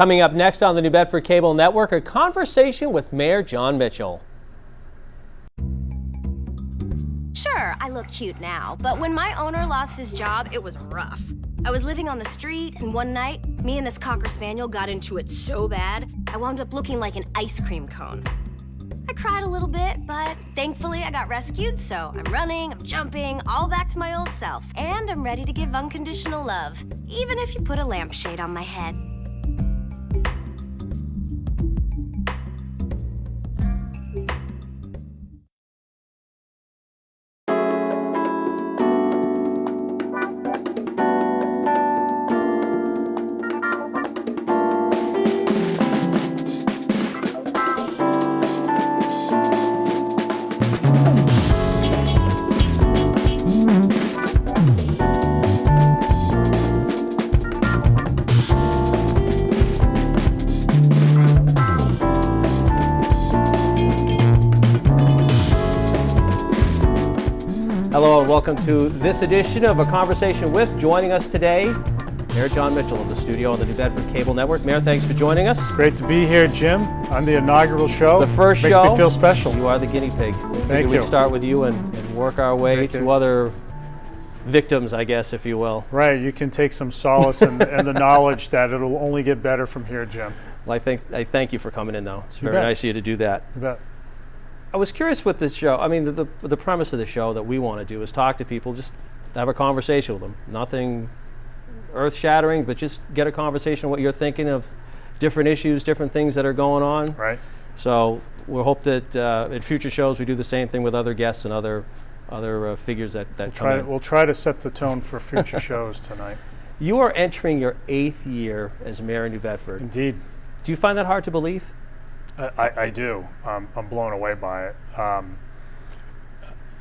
Coming up next on the New Bedford Cable Network, a conversation with Mayor Jon Mitchell. Sure, I look cute now, but when my owner lost his job, it was rough. I was living on the street, and one night, me and this Cocker Spaniel got into it so bad, I wound up looking like an ice cream cone. I cried a little bit, but thankfully I got rescued, so I'm running, I'm jumping, all back to my old self, and I'm ready to give unconditional love, even if you put a lampshade on my head. Hello and welcome to this edition of A Conversation With. Joining us today, Mayor Jon Mitchell of the studio on the New Bedford Cable Network. Mayor, thanks for joining us. Great to be here, Jim, on the inaugural show. The first Makes show. me feel special. You are the guinea pig. Thank you. We'd start with you and work our way to other victims, I guess, if you will. Right, you can take some solace in the knowledge that it'll only get better from here, Jim. Well, I thank you for coming in, though. It's very bet. nice of you to do that. You bet. I was curious with this show. I mean, the premise of the show that we want to do is talk to people, just have a conversation with them. Nothing earth-shattering, but just get a conversation of what you're thinking of different issues, different things that are going on. Right. So we'll hope that in future shows we do the same thing with other guests and other figures that come in. We'll try to set the tone for future shows tonight. You are entering your 8th year as mayor of New Bedford. Indeed. Do you find that hard to believe? I do. I'm blown away by it.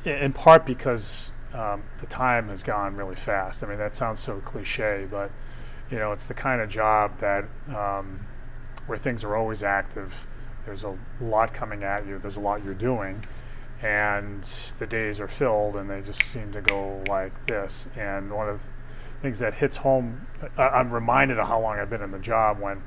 In part because the time has gone really fast. I mean, that sounds so cliche, but it's the kind of job that where things are always active. There's a lot coming at you. There's a lot you're doing, and the days are filled, and they just seem to go like this. And one of the things that hits home, I'm reminded of how long I've been in the job when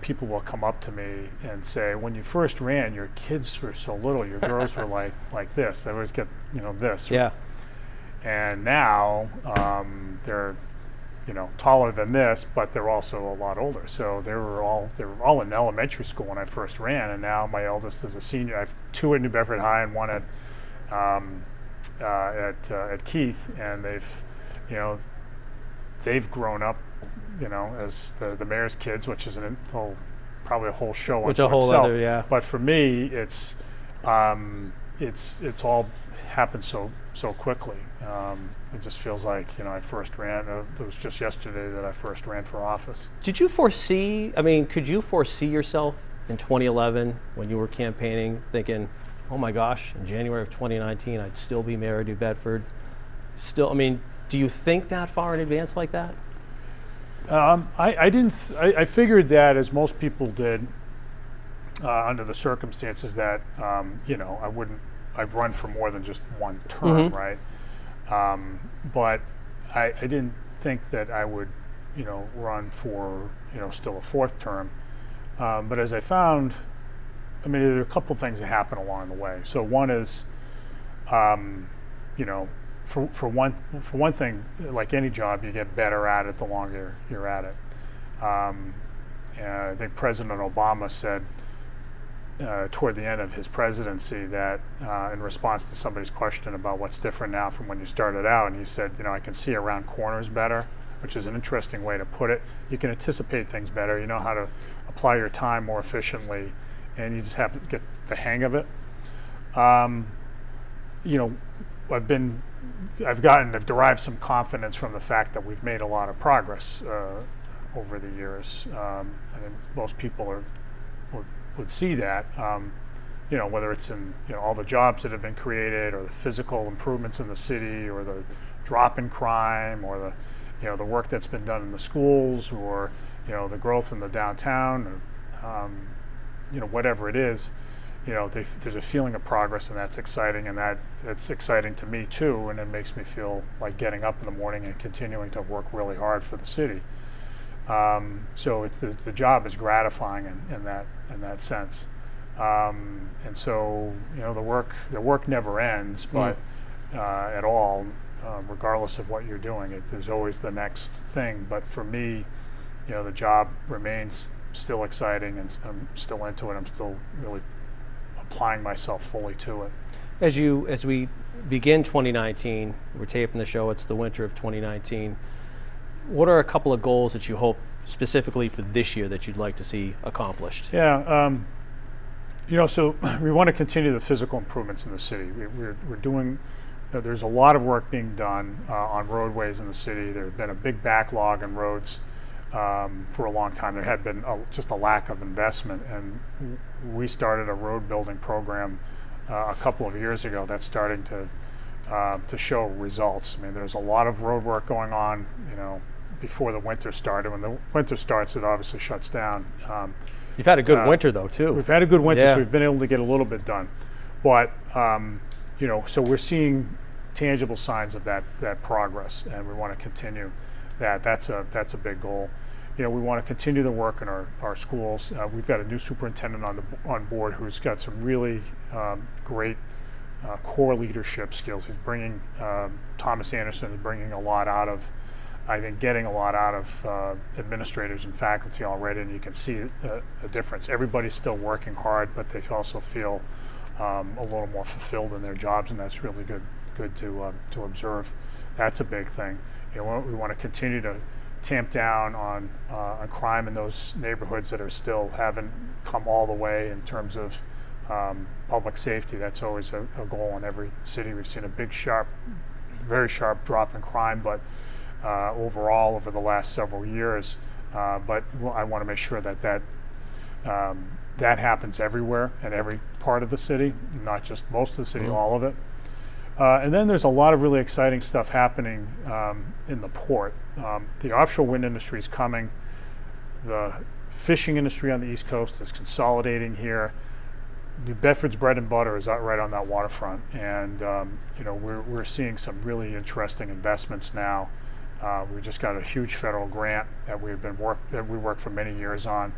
people will come up to me and say, when you first ran, your kids were so little, your girls were like this. They always get, this. Yeah. And now they're, taller than this, but they're also a lot older. So they were all in elementary school when I first ran, and now my eldest is a senior. I have 2 at New Bedford High and 1 at Keith, and they've grown up. As the mayor's kids, which is probably a whole show unto itself. Other, yeah. But for me, it's all happened so quickly. It just feels like I first ran. It was just yesterday that I first ran for office. Did you foresee? I mean, could you foresee yourself in 2011 when you were campaigning, thinking, "Oh my gosh, in January of 2019, I'd still be mayor of New Bedford"? Still, I mean, do you think that far in advance like that? I didn't. I figured that, as most people did, under the circumstances, that I'd run for more than just one term, Mm-hmm. right? But I didn't think that I would, run for still a 4th term. But as I found, there are a couple things that happen along the way. So one is, For one thing, like any job, you get better at it the longer you're at it. And I think President Obama said toward the end of his presidency that in response to somebody's question about what's different now from when you started out, and he said, I can see around corners better, which is an interesting way to put it. You can anticipate things better. You know how to apply your time more efficiently, and you just have to get the hang of it. I've derived some confidence from the fact that we've made a lot of progress over the years. I think most people would see that, whether it's in all the jobs that have been created, or the physical improvements in the city, or the drop in crime, or the work that's been done in the schools, or the growth in the downtown, or whatever it is. There's a feeling of progress, and that's exciting, and that's exciting to me too, and it makes me feel like getting up in the morning and continuing to work really hard for the city. So the job is gratifying in that sense. And so the work never ends, but at all, regardless of what you're doing, there's always the next thing. But for me, the job remains still exciting, and I'm still into it. I'm still really applying myself fully to it. As we begin 2019, we're taping the show. It's the winter of 2019. What are a couple of goals that you hope specifically for this year that you'd like to see accomplished? Yeah, so we want to continue the physical improvements in the city. We're doing. There's a lot of work being done on roadways in the city. There's been a big backlog in roads for a long time. There had been just a lack of investment, and we started a road building program a couple of years ago that's starting to show results. I mean, there's a lot of road work going on, before the winter started. When the winter starts, it obviously shuts down. You've had a good winter, though, too. We've had a good winter, Yeah. so we've been able to get a little bit done. But, so we're seeing tangible signs of that progress, and we want to continue that. That's a big goal. We want to continue the work in our schools. We've got a new superintendent on board who's got some really great core leadership skills. He's bringing, Thomas Anderson is bringing a lot out of, I think, getting a lot out of administrators and faculty already, and you can see a difference. Everybody's still working hard, but they also feel a little more fulfilled in their jobs, and that's really good to observe. That's a big thing. We want to continue to tamp down on crime in those neighborhoods that still haven't come all the way in terms of public safety. That's always a goal in every city. We've seen a very sharp drop in crime, but overall over the last several years. But I want to make sure that happens everywhere in every part of the city, not just most of the city, all of it. And then there's a lot of really exciting stuff happening in the port. The offshore wind industry is coming. The fishing industry on the East Coast is consolidating here. New Bedford's bread and butter is right on that waterfront, and we're seeing some really interesting investments now. We just got a huge federal grant that we worked for many years on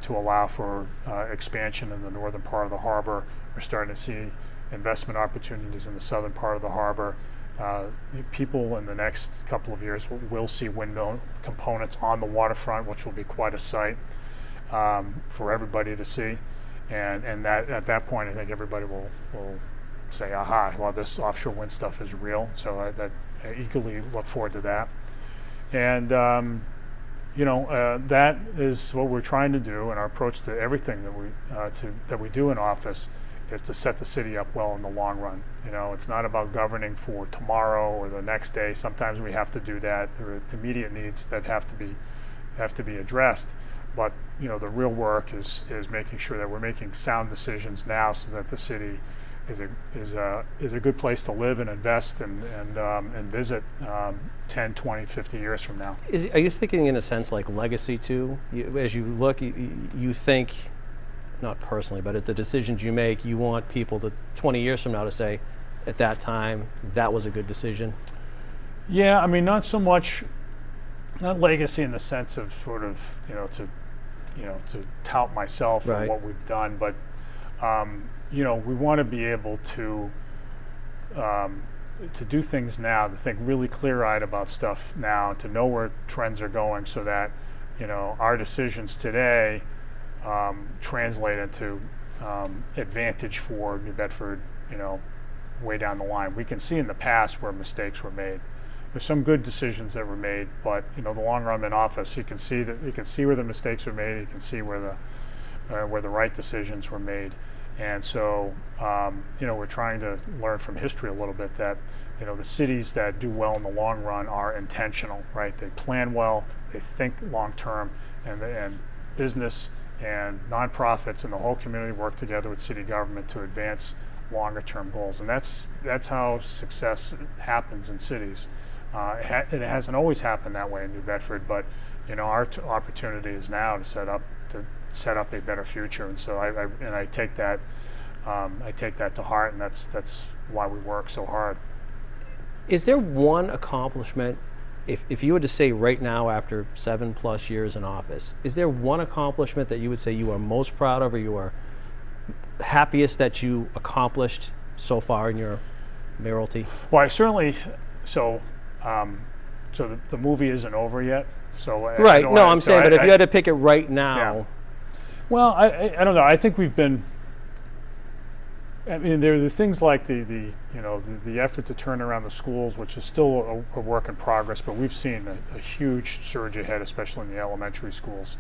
to allow for expansion in the northern part of the harbor. We're starting to see investment opportunities in the southern part of the harbor. People in the next couple of years will see windmill components on the waterfront, which will be quite a sight for everybody to see. And that at that point, I think everybody will say, aha, well, this offshore wind stuff is real. So I eagerly look forward to that. And that is what we're trying to do, and our approach to everything that we do in office is to set the city up well in the long run. It's not about governing for tomorrow or the next day. Sometimes we have to do that. There are immediate needs that have to be addressed. But the real work is making sure that we're making sound decisions now, so that the city is a good place to live and invest and visit 10, 20, 50 years from now. Are you thinking in a sense like legacy too? As you look, you think, not personally, but at the decisions you make, you want people to 20 years from now to say, at that time, that was a good decision? Yeah, I mean, not so much, not legacy in the sense of sort of, to tout myself Right. and what we've done, but, we want to be able to do things now, to think really clear-eyed about stuff now, to know where trends are going, so that, our decisions today translate into advantage for New Bedford, way down the line. We can see in the past where mistakes were made. There's some good decisions that were made, but the long run in office, you can see where the mistakes were made. You can see where the right decisions were made, and so we're trying to learn from history a little bit that the cities that do well in the long run are intentional, right? They plan well, they think long term, and business and nonprofits and the whole community work together with city government to advance longer term goals, and that's how success happens in cities. It hasn't always happened that way in New Bedford, but our opportunity is now to set up a better future, and so I take that to heart, and that's why we work so hard. Is there one accomplishment if you were to say right now, after 7+ years in office, is there one accomplishment that you would say you are most proud of, or you are happiest that you accomplished so far in your mayoralty? Well, I certainly, so the movie isn't over yet. So right. No, I'm saying, but if you had to pick it right now. Yeah. Well, I don't know. I think we've been. I mean, there are the things like the effort to turn around the schools, which is still a work in progress, but we've seen a huge surge ahead, especially in the elementary schools.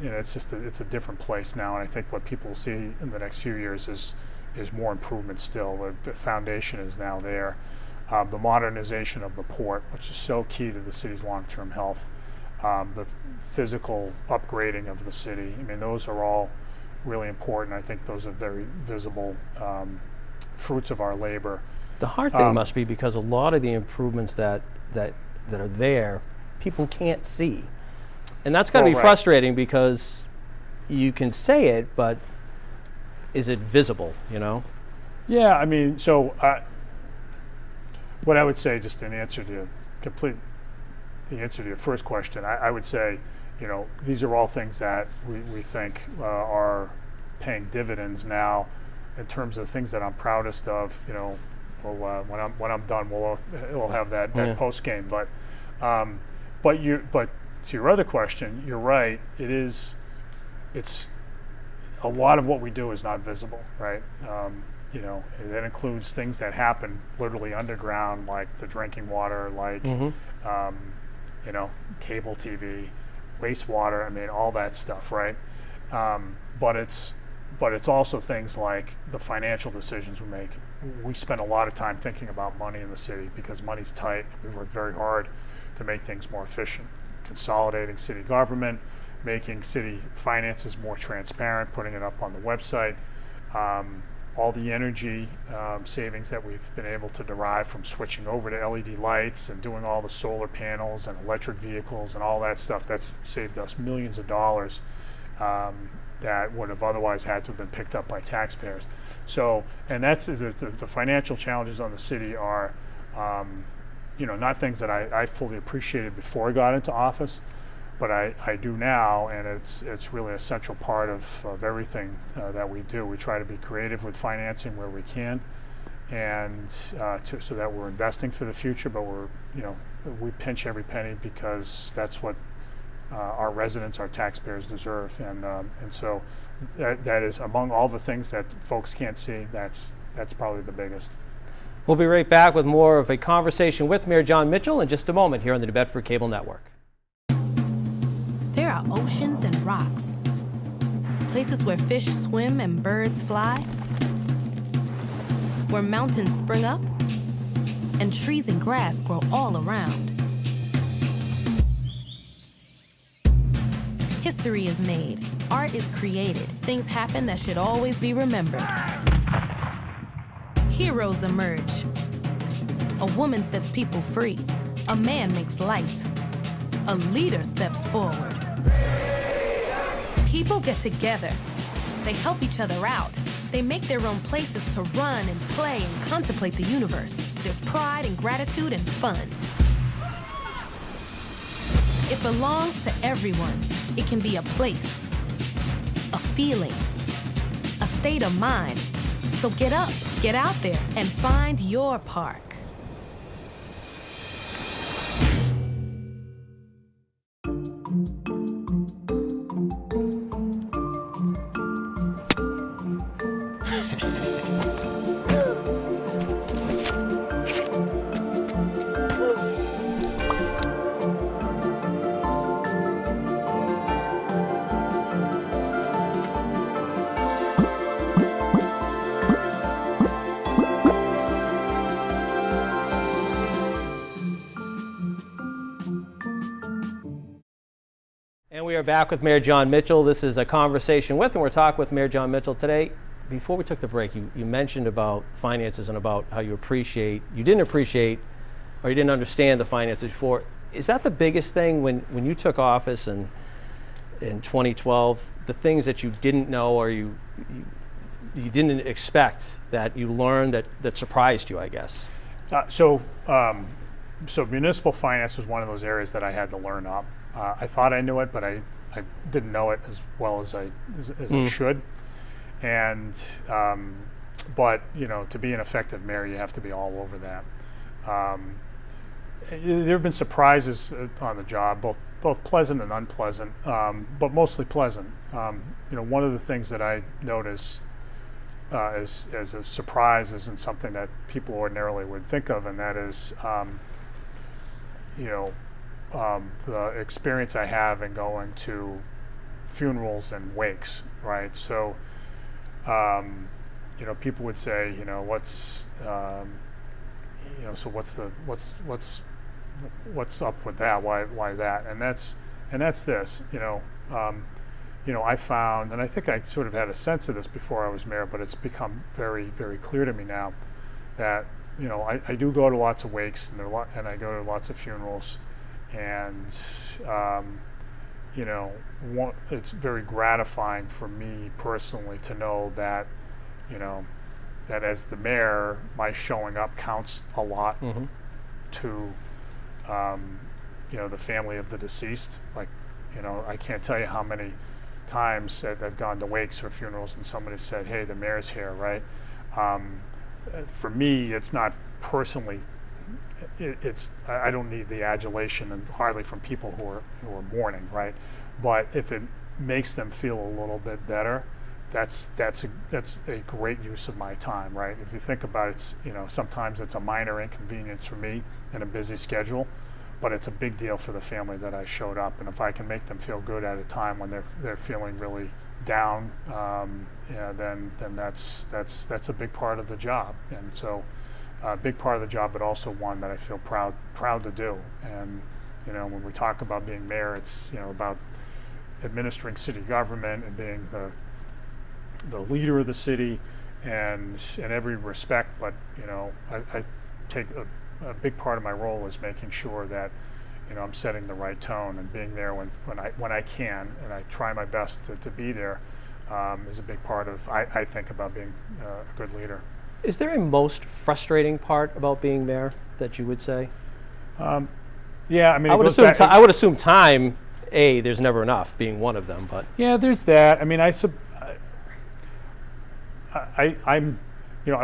It's a different place now, and I think what people will see in the next few years is more improvement still. The foundation is now there. The modernization of the port, which is so key to the city's long-term health. The physical upgrading of the city. I mean, those are all really important. I think those are very visible fruits of our labor. The hard thing must be because a lot of the improvements that are there, people can't see. And that's got to be frustrating because you can say it, but is it visible, Yeah, I mean, so what I would say, just in answer to your first question, I would say, these are all things that we think are paying dividends now. In terms of things that I'm proudest of, when I'm done, we'll have that post game. But to your other question, you're right. It's a lot of what we do is not visible, right? That includes things that happen literally underground, like the drinking water, like cable TV, wastewater. I mean, all that stuff, right? But it's also things like the financial decisions we make. We spend a lot of time thinking about money in the city because money's tight. We've worked very hard to make things more efficient, consolidating city government, making city finances more transparent, putting it up on the website. All the energy savings that we've been able to derive from switching over to LED lights and doing all the solar panels and electric vehicles and all that stuff, that's saved us millions of dollars that would have otherwise had to have been picked up by taxpayers. So, and that's the financial challenges on the city are, not things that I fully appreciated before I got into office, but I do now, and it's really a central part of everything that we do. We try to be creative with financing where we can, and so that we're investing for the future. But we pinch every penny because that's what our residents, our taxpayers deserve, and so that is among all the things that folks can't see. That's probably the biggest. We'll be right back with more of a conversation with Mayor Jon Mitchell in just a moment here on the New Bedford Cable Network. There are oceans and rocks, places where fish swim and birds fly, where mountains spring up and trees and grass grow all around. History is made, art is created, things happen that should always be remembered. Heroes emerge. A woman sets people free. A man makes light. A leader steps forward. People get together. They help each other out. They make their own places to run and play and contemplate the universe. There's pride and gratitude and fun. It belongs to everyone. It can be a place, a feeling, a state of mind. So get up, get out there, and find your park. And we are back with Mayor Jon Mitchell. This is a conversation with, and we're talking with Mayor Jon Mitchell today. Before we took the break, you mentioned about finances and about how you didn't appreciate, or you didn't understand the finances before. Is that the biggest thing when you took office in 2012, the things that you didn't know or you didn't expect that you learned that surprised you, I guess? so municipal finance was one of those areas that I had to learn up. I thought I knew it, but I didn't know it as well as I should. And but to be an effective mayor, you have to be all over that. There have been surprises on the job, both pleasant and unpleasant, but mostly pleasant. One of the things that I notice as a surprise isn't something that people ordinarily would think of, and that is, the experience I have in going to funerals and wakes, right? So, people would say, what's up with that? Why that? And that's this. I found, and I think I sort of had a sense of this before I was mayor, but it's become very, very clear to me now that I do go to lots of wakes and I go to lots of funerals, and it's very gratifying for me personally to know that that as the mayor, my showing up counts a lot to the family of the deceased. Like, I can't tell you how many times that I've gone to wakes or funerals and somebody said, "Hey, the mayor's here," right? For me, it's not personally. I don't need the adulation, and hardly from people who are mourning, right? But if it makes them feel a little bit better, that's a great use of my time, right? If you think about it, sometimes it's a minor inconvenience for me in a busy schedule, but it's a big deal for the family that I showed up. And if I can make them feel good at a time when they're feeling really down, then that's a big part of the job. And so, a big part of the job, but also one that I feel proud to do. And when we talk about being mayor, it's about administering city government and being the leader of the city, and in every respect. But I take a big part of my role is making sure that I'm setting the right tone and being there when I can, and I try my best to be there. Is a big part of I think about being a good leader. Is there a most frustrating part about being mayor that you would say? Yeah, I mean, I would assume time. There's never enough, being one of them. But yeah, there's that. I mean, I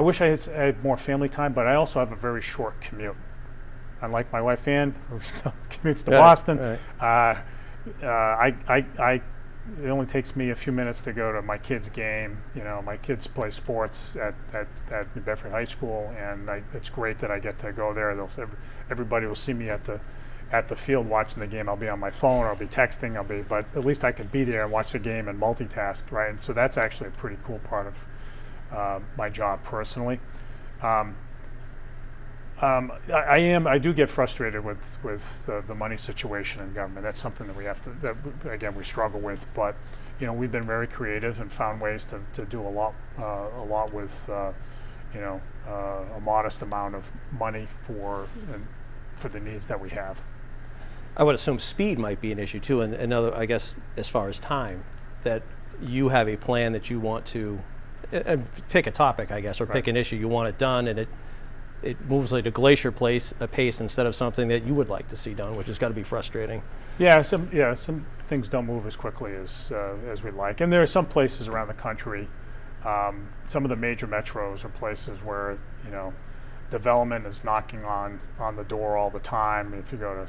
wish I had more family time, but I also have a very short commute. Unlike my wife Ann, who still commutes to Boston, right. It only takes me a few minutes to go to my kids' game. My kids play sports at New Bedford High School, and it's great that I get to go there. Everybody will see me at the field watching the game. I'll be on my phone, or I'll be texting, but at least I can be there and watch the game and multitask, right? And so that's actually a pretty cool part of my job personally. I do get frustrated with the money situation in government. That's something that we struggle with. But we've been very creative and found ways to do a lot with a modest amount of money for the needs that we have. I would assume speed might be an issue too, and another, I guess, as far as time, that you have a plan that you want to pick a topic, I guess, or pick an issue you want it done, and it moves like a glacier pace instead of something that you would like to see done, which has got to be frustrating. Yeah, some things don't move as quickly as we'd like, and there are some places around the country. Some of the major metros are places where development is knocking on the door all the time. If you go to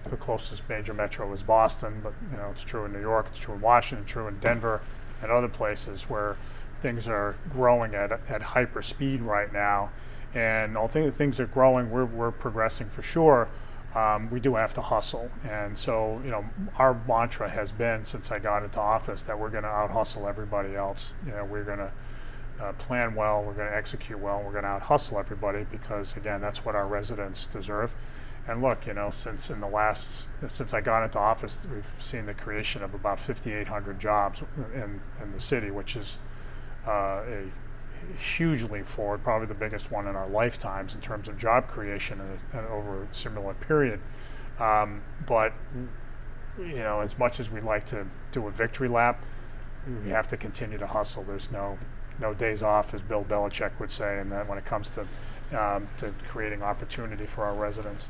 the closest major metro is Boston, but it's true in New York, it's true in Washington, it's true in Denver, and other places where things are growing at hyper speed right now. And although things are growing, we're progressing for sure. We do have to hustle, and so our mantra has been since I got into office that we're going to out hustle everybody else. We're going to plan well, we're going to execute well, we're going to out hustle everybody, because again, that's what our residents deserve. And look, since I got into office, we've seen the creation of about 5,800 jobs in the city, which is a huge leap forward, probably the biggest one in our lifetimes in terms of job creation and over a similar period. But as much as we'd like to do a victory lap, we have to continue to hustle. There's no days off, as Bill Belichick would say, and that when it comes to creating opportunity for our residents.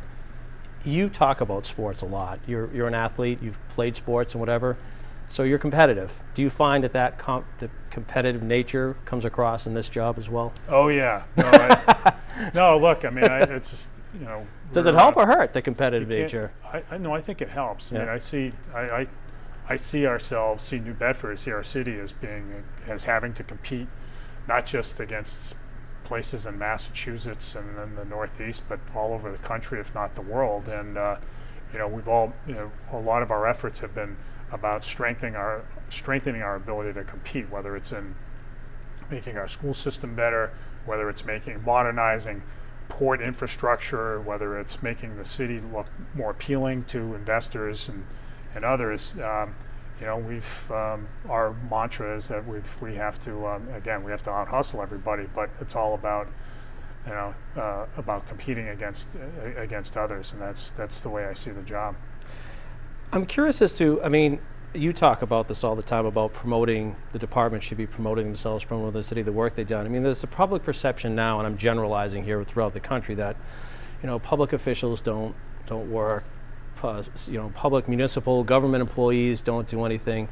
you talk about sports a lot. You're an athlete. You've played sports and whatever, so you're competitive. Do you find that the competitive nature comes across in this job as well? Oh yeah. No, no, look, I mean, it's just, you know. Does it help or hurt, the competitive you can't- nature? I think it helps. I Yeah. mean, I see ourselves, see New Bedford, see our city as having to compete, not just against places in Massachusetts and in the Northeast, but all over the country, if not the world. And you know, a lot of our efforts have been about strengthening our ability to compete, whether it's in making our school system better, whether it's modernizing port infrastructure, whether it's making the city look more appealing to investors and others. You know, our mantra is that we have to again, we have to out hustle everybody, but it's all about, you know, about competing against others, and that's the way I see the job. I'm curious as to, I mean, you talk about this all the time about promoting, the department should be promoting themselves, promoting the city, the work they've done. I mean, there's a public perception now, and I'm generalizing here throughout the country, that, you know, public officials don't work, you know, public municipal government employees don't do anything,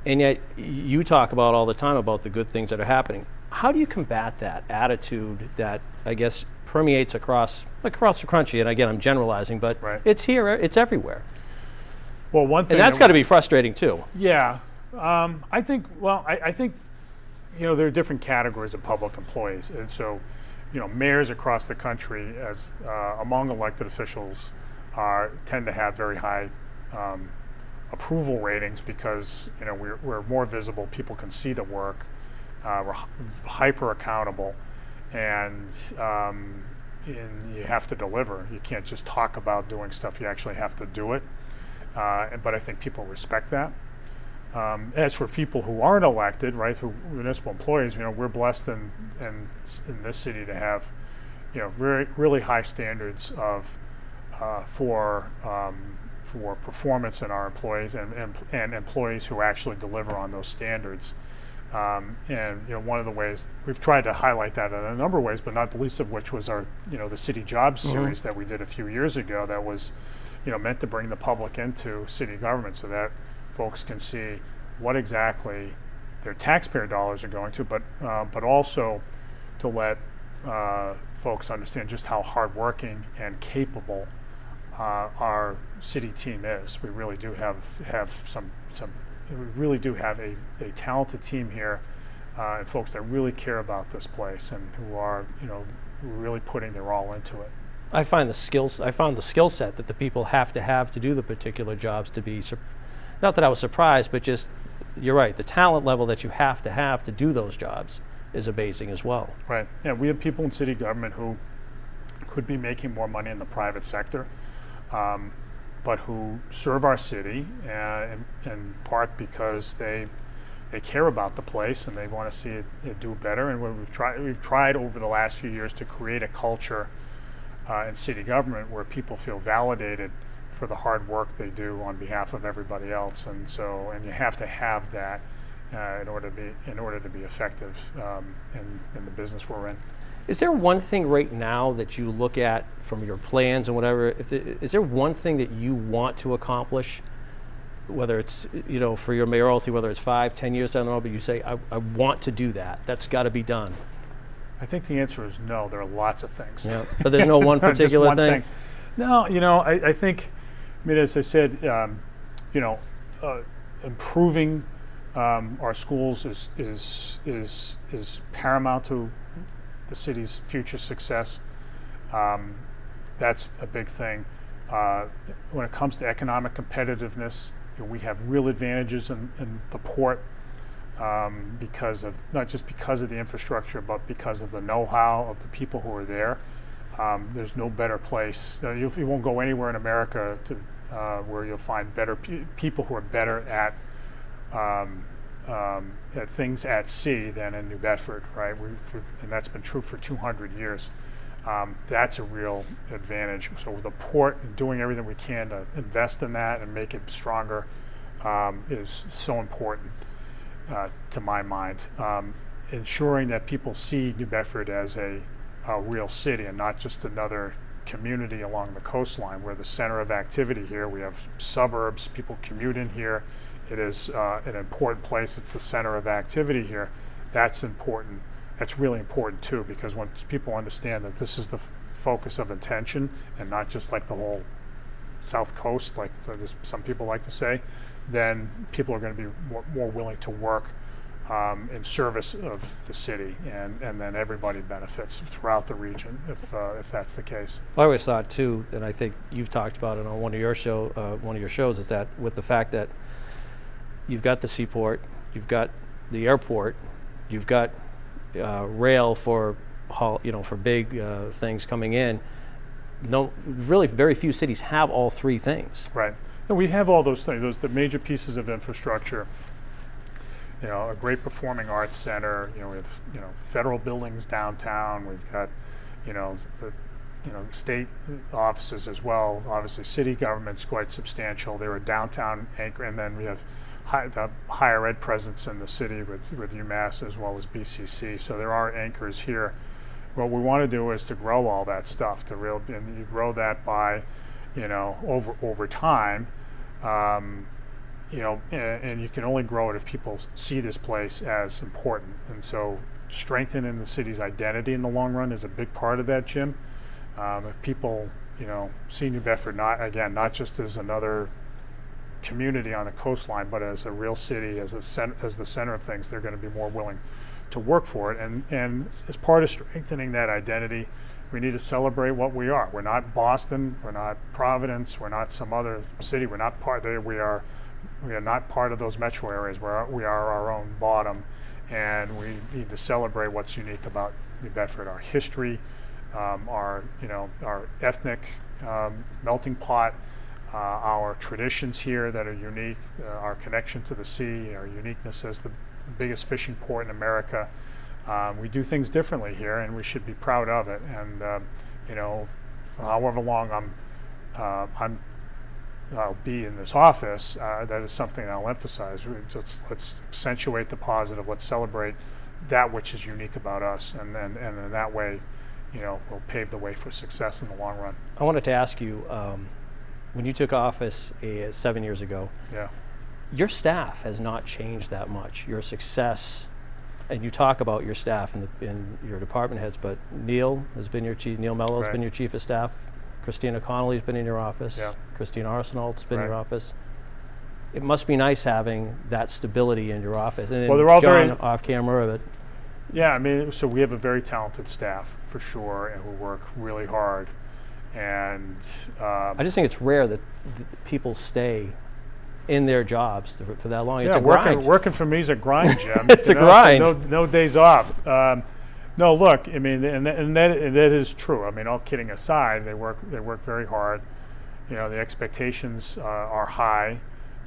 and yet you talk about all the time about the good things that are happening. How do you combat that attitude that, I guess, permeates across the country? And again, I'm generalizing, but Right. it's here, it's everywhere. Well, one thing, And that's got to be frustrating too. Yeah, I think. Well, I think, you know, there are different categories of public employees, and so, you know, mayors across the country, as among elected officials, tend to have very high approval ratings because, you know, we're more visible. People can see the work. We're hyper accountable, and you have to deliver. You can't just talk about doing stuff. You actually have to do it. But I think people respect that. As for people who aren't elected, right, who municipal employees, you know, we're blessed in this city to have, you know, really high standards of for performance in our employees and employees who actually deliver on those standards. And you know, one of the ways we've tried to highlight that in a number of ways, but not the least of which was our, you know, the City Jobs series that we did a few years ago. That was, you know, meant to bring the public into city government so that folks can see what exactly their taxpayer dollars are going to, but also to let folks understand just how hardworking and capable our city team is. We really do have some. We really do have a talented team here, and folks that really care about this place and who are, you know, really putting their all into it. I found the skill set that the people have to do the particular jobs to be, not that I was surprised, but just, you're right, the talent level that you have to do those jobs is amazing as well. Right. Yeah, we have people in city government who could be making more money in the private sector, but who serve our city in part because they care about the place and they want to see it do better. And we've tried over the last few years to create a culture in city government where people feel validated for the hard work they do on behalf of everybody else, and you have to have that in order to be effective in the business we're in. Is there one thing right now that you look at from your plans and whatever? Is there one thing that you want to accomplish, whether it's, you know, for your mayoralty, whether it's 5-10 years down the road, but you say, I want to do that. That's got to be done. I think the answer is no. There are lots of things. Yeah. But there's no one particular just one thing? No, you know, I think, I mean, as I said, you know, improving our schools is paramount to the city's future success. That's a big thing. When it comes to economic competitiveness, you know, we have real advantages in the port because of, not just because of the infrastructure, but because of the know-how of the people who are there. There's no better place. You won't go anywhere in America where you'll find better people who are better at things at sea than in New Bedford, right? And that's been true for 200 years. That's a real advantage. So the port, doing everything we can to invest in that and make it stronger is so important to my mind. Ensuring that people see New Bedford as a real city and not just another community along the coastline. We're the center of activity here. We have suburbs, people commute in here. It is an important place. It's the center of activity here. That's important. That's really important too, because once people understand that this is the focus of attention and not just like the whole South Coast, like some people like to say, then people are going to be more willing to work in service of the city, and then everybody benefits throughout the region if that's the case. I always thought too, and I think you've talked about it on one of your shows, is that with the fact that you've got the seaport, you've got the airport, you've got rail for big things coming in. No, really, very few cities have all three things. Right. And we have all those things. Those the major pieces of infrastructure. A great performing arts center. We have federal buildings downtown. We've got the state offices as well. Obviously, city government's quite substantial. They're a downtown anchor, and then we have the higher ed presence in the city with UMass as well as BCC. So there are anchors here. What we want to do is to grow all that stuff. And you grow that by, over time. And you can only grow it if people see this place as important. And so strengthening the city's identity in the long run is a big part of that, Jim. If people, see New Bedford not just as another community on the coastline, but as a real city, as the center of things, they're going to be more willing to work for it. And as part of strengthening that identity, we need to celebrate what we are. We're not Boston, we're not Providence, we're not some other city. We're not part there. We are not part of those metro areas. We are our own bottom, and we need to celebrate what's unique about New Bedford, our history, our ethnic melting pot, our traditions here that are unique, our connection to the sea, our uniqueness as the biggest fishing port in America. We do things differently here, and we should be proud of it. And however long I'll be in this office, that is something that I'll emphasize. Let's accentuate the positive. Let's celebrate that which is unique about us, and in that way, we'll pave the way for success in the long run. I wanted to ask you, when you took office 7 years ago, your staff has not changed that much. Your success, and you talk about your staff and your department heads, but Neil Mello has been your chief of staff. Christina Connolly's been in your office. Yeah. Christine Arsenault's been in your office. It must be nice having that stability in your office. And they're all John very off camera. But yeah, so we have a very talented staff for sure, and who work really hard. And I just think it's rare that people stay in their jobs for that long. Yeah, it's a grind. Working for me is a grind, Jim. It's a grind. No days off. No, look, and that is true. All kidding aside, they work very hard. The expectations are high,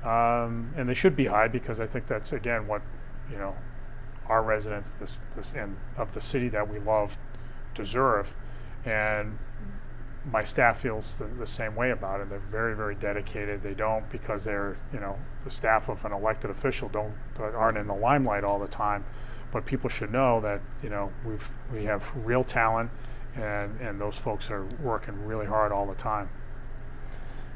and they should be high, because I think that's again what our residents, this end of the city that we love, deserve. And my staff feels the same way about it. They're very, very dedicated. They don't, because they're the staff of an elected official aren't in the limelight all the time. But people should know that we have real talent, and those folks are working really hard all the time.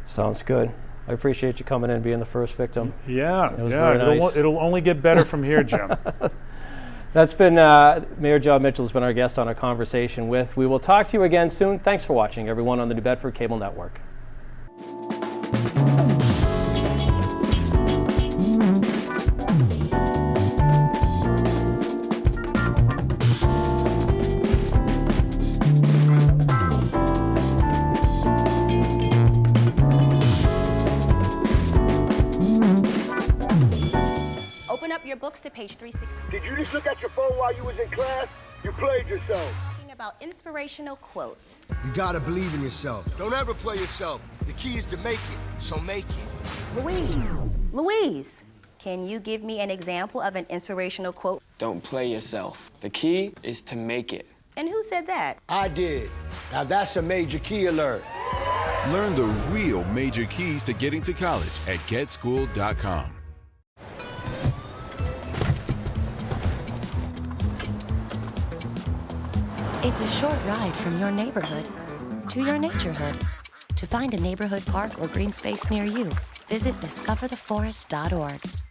Sounds good. I appreciate you coming in and being the first victim. Yeah, it was very nice. It'll only get better from here, Jim. That's been Mayor Jon Mitchell has been our guest on A Conversation With. We will talk to you again soon. Thanks for watching, everyone, on the New Bedford Cable Network. Your books to page 360. Did you just look at your phone while you was in class? You played yourself. Talking about inspirational quotes. You gotta believe in yourself. Don't ever play yourself. The key is to make it, so make it. Louise, can you give me an example of an inspirational quote? Don't play yourself. The key is to make it. And who said that? I did. Now that's a major key alert. Learn the real major keys to getting to college at getschool.com. It's a short ride from your neighborhood into your naturehood. To find a neighborhood park or green space near you, visit discovertheforest.org.